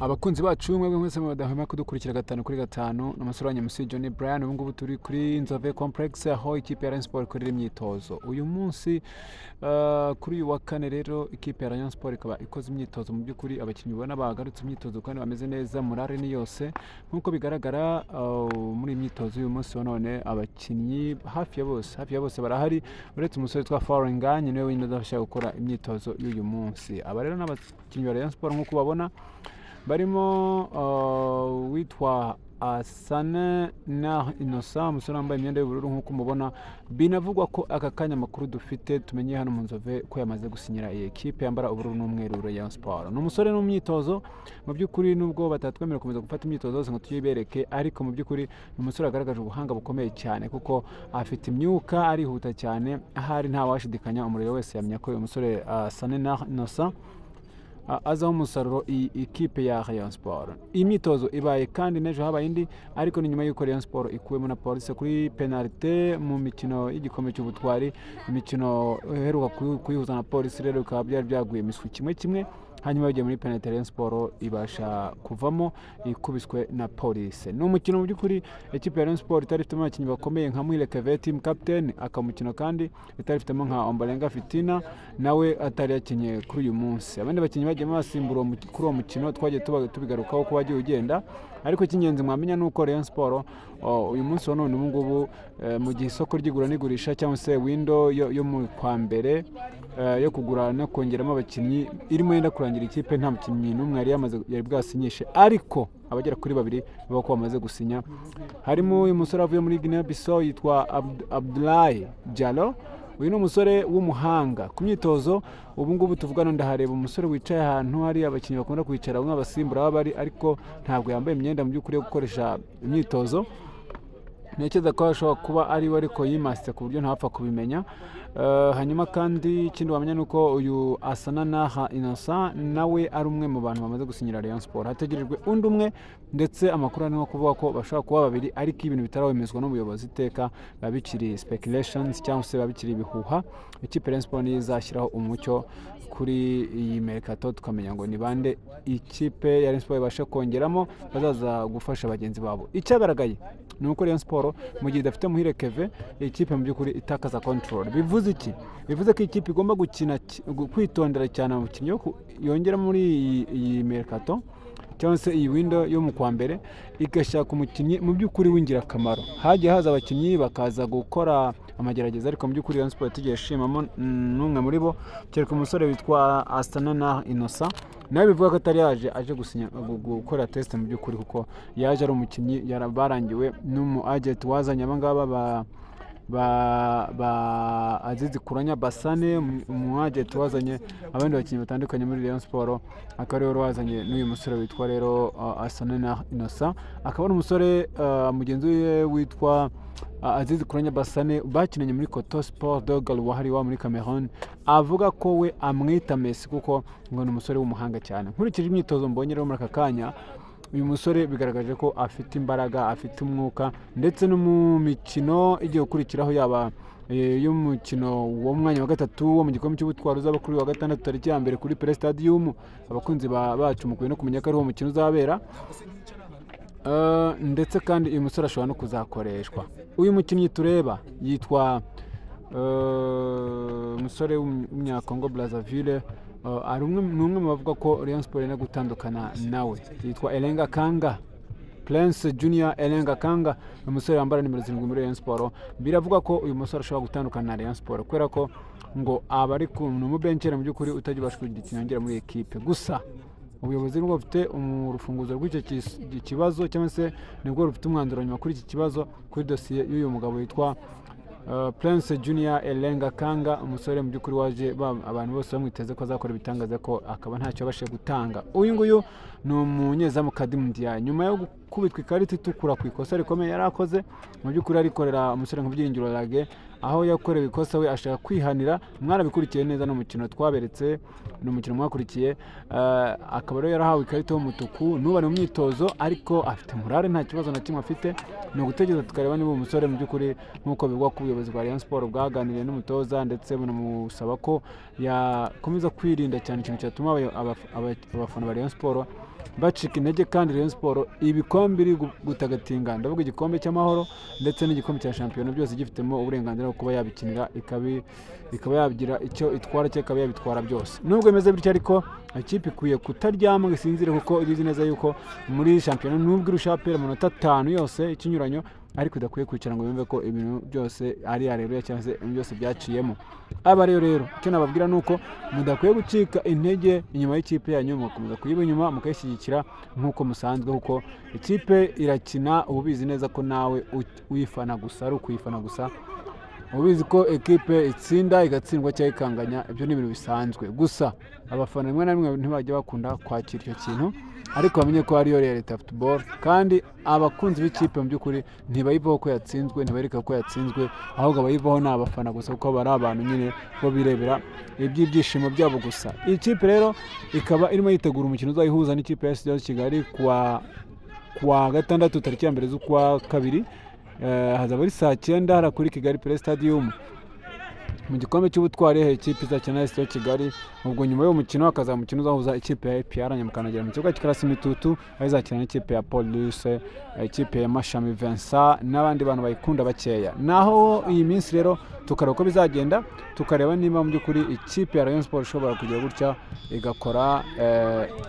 abakunzi bacu mwebwe mwese mubadahwema kudukurikira 5/5 n'umusore wa Nyamusi Johnny Brian. Ubu ngubu turi kuri Nzove Complex aho ikipe ya Rayon Sport ikorera imyitozo uyu munsi. Kuri uyu wa kane rero ikipe ya Rayon Sport ikaba ikoze imyitozo. Mu by'ukuri abakinnyi ubona bagarutse imyitozo kandi bameze neza, morale ni yose nk'uko bigaragara. Muri imyitozo uyu munsi wa none abakinnyi hafi ya bose barahari, uretse umusore twa Farenganye niwe wenyine udashaka gukora imyitozo y'uyu munsi. Aba rero n'abakinnyi ba Rayon Sport nk'uko babona barimo witwa Asane na Innocent, umusore wambaye imyenda y'ubururu nk'uko mubona. Binavugwa ko aka kanya makuru dufite tumenye hano mu Nzove ko yamaze gusinyira iyi ekipe yambara ubururu n'umweru Rayon Sport. N'umusore n'umyitozo mu by'ukuri, nubwo batatwemerera gukomeza gufata imyitozo yose ngo tuyibereke, ariko mu by'ukuri n'umusore agaragaje ubuhanga bukomeye cyane kuko afite imyuka, arihuta cyane, ahari nta washidikanya umuriro wese yamenya ko uyu musore Asane na Innocent azaho umusaruro ikipe ya Rayon Sport. Imyitozo ibaye kandi n'ejo habaye indi, ariko ni nyuma y'uko Rayon Sport ikuwemo na Police kuri penalite mu mikino y'igikombe cy'ubutwari. Imikino iheruka kuyihuza na Police rero bikaba byari byaguye miswi kimwe, hanyuma bagiye muri penalite Rayon Sport ibasha kuvamo ikubiswe na Police. Ni umukino mu by'ukuri ikipe ya Rayon Sport itari ifitemo abakinnyi bakomeye nka Muhire Kevin team captain, akamukino kandi itari ifitemo nka Ombolenga Fitina nawe atari yakinye kuri uyu munsi. Abandi bakinnyi bagiye basimbura kuri uwo mukino twagiye tubigarukaho ko wagiye ugenda, ariko cy'ingenzi mwamenya nuko Rayon Sport uyu munsi wa none ngubu mu gihe isoko ry'igura n'igurisha cyangwa se window yo mu kwa mbere yo kugura no kongeramo abakinnyi irimo yenda kurangira ikipe, nta mukinnyi n'umwe yari bwasinyishe, ariko abagera kuri babiri baba ko bamaze gusinya. Harimo uyu musore avuye muri Guinea Bissau yitwa Abdoulaye Diallo. Uyu ni umusore w'umuhanga ku myitozo. Ubu ngubu tuvugana ndahareba umusore wicaye ahantu hari abakinnyi bakunda kwicara nk'abasimbura bari, ariko ntabwo yambaye imyenda mu by'ukuri yo gukoresha imyitozo. Ntekereza ko ashobora kuba ari we ariko yimasite ku buryo ntapfa kubimenya. Hanyuma kandi ikindi wamenya nuko uyu Asana na Innocent nawe ari umwe mu bantu bamaze gusinyira Rayon Sport. Hategerejwe undi umwe, ndetse amakuru arimo kuvuga ko bashobora kuba babiri, ariko ibintu bitarabemezwa n'ubuyobozi iteka babikiri speculations cyangwa se babikiri ibihuha. Ikipe Rayon Sport niyo izashyiraho umucyo kuri iyi mercato tukamenya ngo ni bande ikipe ya Rayon Sport ibasha kongeramo bazaza gufasha bagenzi babo. Icyagaragaye ni uko Rayon Sport mu gihe idafite Muhire Kevin ikipe mu by'ukuri itakaza control. Bivuze iki? Bivuze ko ikipe igomba kwitondera cyane abakinnyi yongera muri iyi mercato cyangwa se iyi window yo mu kwa mbere, igashaka umukinnyi mu by'ukuri w'ingirakamaro. Hagiye haza abakinnyi bakaza gukora amagerageza, ariko mu by'ukuri Rayon Sport tugiye shimamo n'umwe muri bo, kereka umusore witwa Asana na Innocent. Nawe bivuga ko atari aje gusinya gukora test mu by'ukuri, kuko yaje ari umukinnyi barangiwe n'umu agent wazanye abangaba ba Azizi Kuranya Basane, umu agent wazanye abandi bakinnyi batandukanye muri Rayon Sport, akaba rero wazanye n'uyu musore witwa rero Asana na Innocent. Akaba ari umusore mugenzi we witwa Azizi Kuranya Basane bakinanye muri Koto Sport Dogal wahariwa muri Cameroon. Avuga ko we amwita Messi kuko ngo ni umusore w'umuhanga cyane. Nkurikije imyitozo mbonye rero muri aka kanya, uyu musore bigaragaje ko afite imbaraga, afite umwuka, ndetse no mu mikino igiye gukurikiraho yaba y'umukino wo mwanya wa gatatu wo mu gikombe cy'ubutwari uzaba kuri wa gatandatu tariki ya mbere kuri Pele Stadium. Abakunzi bacu mukwiye no kumenya ko ari uwo mukino uzabera, ndetse kandi uyu musore ashobora no kuzakoreshwa. Uyu mukinnyi tureba yitwa umusore w'Umunyakongo Brazzaville, ari umwe mu bavuga ko Rayon Sport iri gutandukana nawe, yitwa Elenga Kanga, Prince Junior Elenga Kanga, umusore wambara nimero 7 muri Rayon Sport. Biravuga ko uyu musore ashobora gutandukana na Rayon Sport kubera ko ngo aba ari ku mubencera mu by'ukuri utajya ubasha kugira muri ekipe. Gusa ubuyobozi nibwo bufite urufunguzo rw'icyo kibazo, cyangwa se nibwo rufite umwanzuro nyuma kuri iki kibazo, kuri dosiye y'uyu mugabo witwa Prince Junior Elenga Kanga, umusore mu by'ukuri waje abantu bose bamwiteze ko azakora ibitangaza, ko akaba ntacyo abashe gutanga. Uyu nguyu ni umunyezamu Kadim Dia, nyuma yo gukubitwa ikarita itukura ku ikosa rikomeye yari akoze, mu by'ukuri arikorera umusore nk'Ibyiringiro Lage, aho yakorewe ikosa we ashaka kwihanira. Mwarabikurikiye neza n'umukino twaberetse, ni umukino mwakurikiye. Akaba rero yarahawe ikarita y'umutuku, nuba mu myitozo, ariko afite morale, nta kibazo na kimwe afite. Ni ugutegereza tukareba niba umusore mu by'ukuri nk'uko bivugwa ku buyobozi bwa Rayon Sport bwaganiriye n'umutoza, ndetse bunamusaba ko yakomeza kwirinda cyane ikintu cyatuma abafana ba Rayon Sport bacika intege kandi Rayon Sport ibikombe iri gutagatinga ndavuga igikombe cy'amahoro ndetse n'igikombe cya shampiyona byose gifitemo uburenganzira bwo kuba yabikinira ikaba yabigira icyo itwara cyo ikaba yabitwara byose nubwo bimeze bityo ariko ikipe ikwiye kutaryama ngo isinzire kuko ibizi neza yuko muri shampiyona nubwo irusha APR amanota 5 yose ikinyuranyo ariko idakwiye kwicara ngo bimve ko ibintu byose ari areruya cyangwa se ibintu byose byaciyemo aba rero icyo nababwira nuko mudakwiye gucika intege inyuma y'ikipe yanyu mukomeza kuyiba inyuma mukayishyigikira nk'uko musanzwe kuko ikipe irakina ububizi neza ko nawe uyifana gusa ari ukuyifana gusa ubizi ko ekipe itsinda igatsindwa cyangwa ikanganya ibyo ni ibintu bisanzwe gusa abafana rimwe na rimwe ntibajya bakunda kwakira icyo kintu ariko bamenye ko ariyo reality football kandi abakunzi b'ikipe mu by'ukuri ntibayivaho ko yatsinzwe ntibareka ko yatsinzwe ahubwo abayivaho ni abafana gusa kuko bari abantu nyine bo birebera iby'ibyishimo byabo gusa iyi kipe rero ikaba irimo yitegura umukino uzayihuza n'ikipe ya SDO Kigali kuwa gatandatu tariki ya mbere z'ukwa kabiri hazaba ari saa 9 hara kuri Kigali Play Stadium mu gikombe cy'ubutwari ikipe izakina na SDO Kigali ubwo nyuma y'uwo mukino hakaza umukino uzahuza ikipe ya APR Nyamukanagera mu kibuga cy'Ikarasi Mitutu aho izakina n'ikipe ya Police ikipe ya Mashami Vincent n'abandi bantu bayikunda bakeya naho iyi minsi rero tukareba uko bizagenda tukareba niba mu by'ukuri ikipe ya Rayon Sport ishobora kugira gutya igakora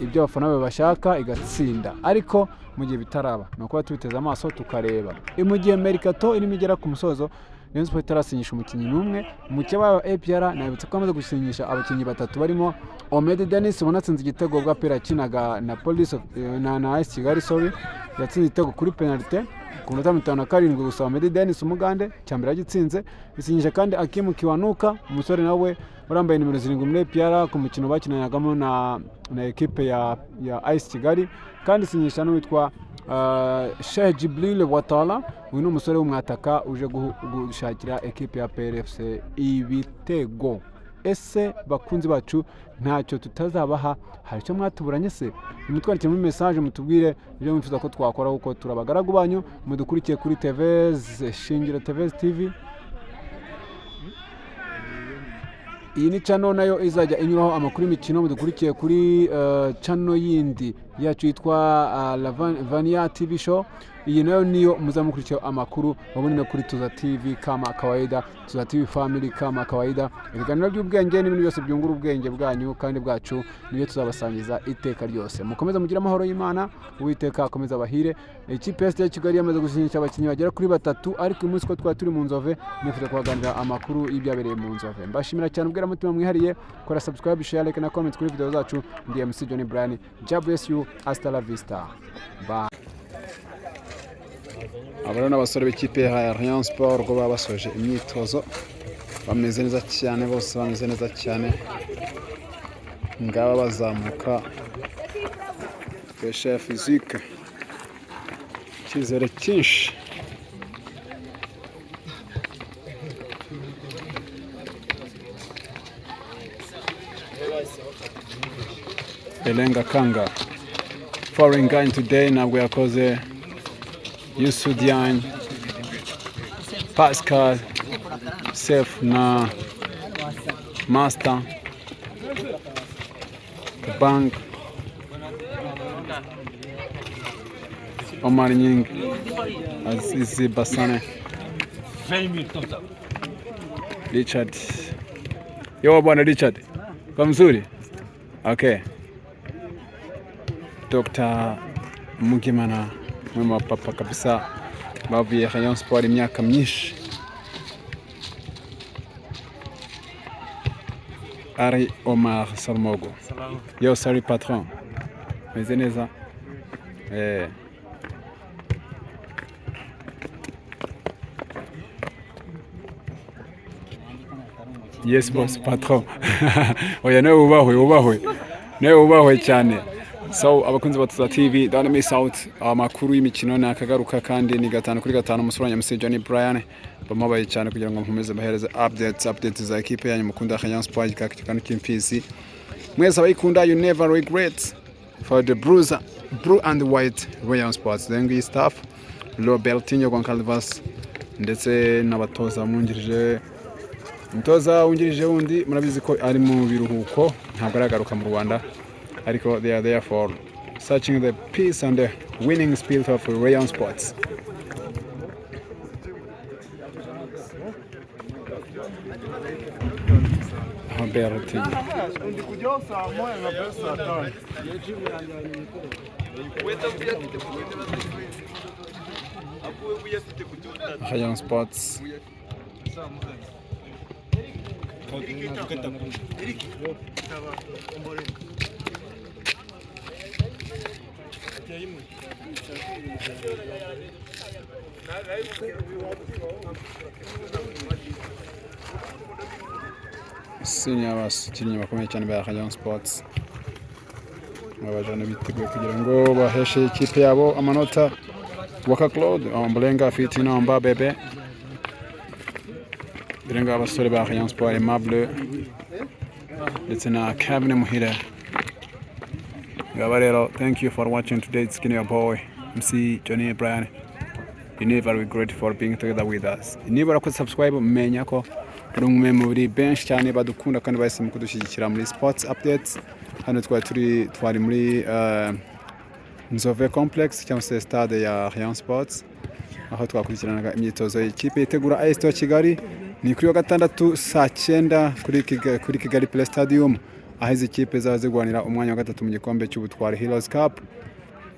ibyo abafana be bashaka igatsinda ariko mu gihe bitaraba no kuba tubiteza amaso tukareba mu gihe Mercato irimo igera ku musozo Rayon Sport itarasinyisha umukinnyi n'umwe mu cyaba APR nabitse ko amaze gusinyisha abakinnyi batatu barimo Omedi Dennis unatsinze igitego bwa pera kinaga na Police na AS Kigali yatsinze igitego kuri penalty ku minota 57 gusa Omedi Dennis umugande cyambere agitsinze bisinyisha kandi Akimu Kiwanuka umusore nawe urambaye nimero 7 muri APR ku mukino bakinanagamo na equipe ya AS Kigali kandi sinyisha n'uwitwa Sheikh Jibril Watala uyu ni umusore w'umwataka uje gushakira equipe ya PRFC ibitego ese bakunzi bacu ntacyo tutazabaha hari cyo mwatuburanye se mutwandikira muri message mutubwire ibyo mwifuza ko twakora uko turabagaragu banyu mudukurikiye kuri TVZ Shingiro TVZ TV iyi ni channel nayo izajya inyuraho amakuru y'imikino mudukurikiye kuri channel yindi yacu yitwa Vania TV show iyi nayo niyo muzamukurikira amakuru babone kuri Tuza TV kama kawaida Tuza TV family kama kawaida ibiganiro by'ubwenge n'ibintu byose byungura ubwenge bwanyu kandi bwacu niyo tuzabasangiza iteka ryose mukomeza mugira amahoro y'Imana uwiteka akomeza bahire ikipe ya Kigali yamaze gusinyisha abakinnyi bagera kuri 3 ariko umunsi ko turi mu Nzove nifuza kubaganira amakuru y'ibyabereye mu Nzove mbashimira cyane ubwira mutima mwihariye kora subscribe share like na comment kuri video zacu ndi MC Johnny Brian God bless you hasta la vista bye abana n'abasore b'ikipe ya Rayon Sport ngo babasoje imyitozo bameze neza cyane bose bameze neza cyane ngaba bazamuka pesha physique cyizere cyinshi Elenga Kanga foreign guy today nabwo yakoze Yusudian Pascal Sef na Master Bank Omar Nying Azizi Basane 20 minutes comme ça. Richard Yo bwana Richard kwa mzuri okay Dr. Mugimana mwema papa kabisa bavuye Rayon Sport imyaka myinshi Ari Omar Salmogo yo sari patron meze neza Yes boss patron oya nawe ubahwe cyane so abakunzi ba Tuza TV don't miss out amakuru y'imikino nakagaruka kandi ni 5-5 musuranya MC Johnny Brian bamabaye cyane kugira ngo nkomeze bahereze updates za equipe yanyu mukunda Rayon Sport kandi kimfizi mwese abayikunda you never regret for the blue and white Rayon Sports then staff Robertinho Goncalves ndetse n'abatoza mungirije umutoza wungirije wundi murabizi ko ari mu biruhuko ntabwo aragaruka mu Rwanda ariko they are there for searching the peace and the winning spirit of Rayon Sports. Alberti. Rayon Sports. Sinya abakinnyi bakomeye cyane ba Rayon Sports abajana biteguye kugira ngo baheshe ikipe yabo amanota. Waka Claude Ombolenga Fitina Omba Bebe birenga abasore ba Rayon Sports Aimable ndetse na Kevin Muhire. Gabarero, thank you for watching today. It's Skinny your boy MC Johnny Brian. You never regret for being together with us. Niba urakoze subscribe menya ko uri umwe muri benshi cyane badukunda kandi bahisemo kudushyigikira muri sports updates. Hano twari muri Nzove Complex cyangwa se stade ya Rayon Sports aho twakurikiranaga imyitozo y'ikipe itegura AS Kigali. Ni kuri wa gatandatu saa 9 kuri Kigali Play Stadium aho izi kipe zaba zigwanira umwanya wa gatatu mu gikombe cy'ubutwari Heroes Cup.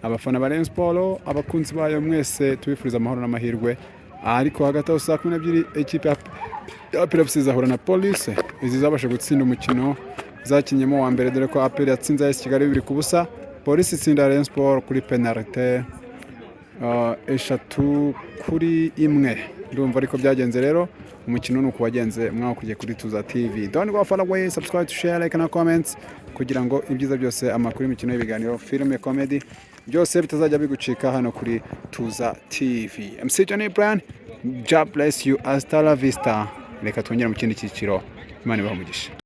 Abafana ba Rayon Sports abakunzi bayo mwese tubifuriza amahoro n'amahirwe. Ariko hagati aho saa 12 ikipe ya PFC izahura na Police. Izi zabasha gutsinda umukino zakinyemo wa mbere dore ko APR yatsinze AS Kigali 2-0. Police itsinda Rayon Sports kuri penalty 3-1. Ndumva ariko byagenze rero umukino nuko wagenze mwakugiye kuri Tuza TV. Don't go far away, subscribe, share, like na comments kugira ngo ibyiza byose amakuru y'imikino y'ibiganiro filme comedy byose bitazajya bigucika hano kuri Tuza TV. MC Johnny Brian, God bless you, hasta la vista. Reka twongere mu kindi cyiciro. Imana ibahe umugisha.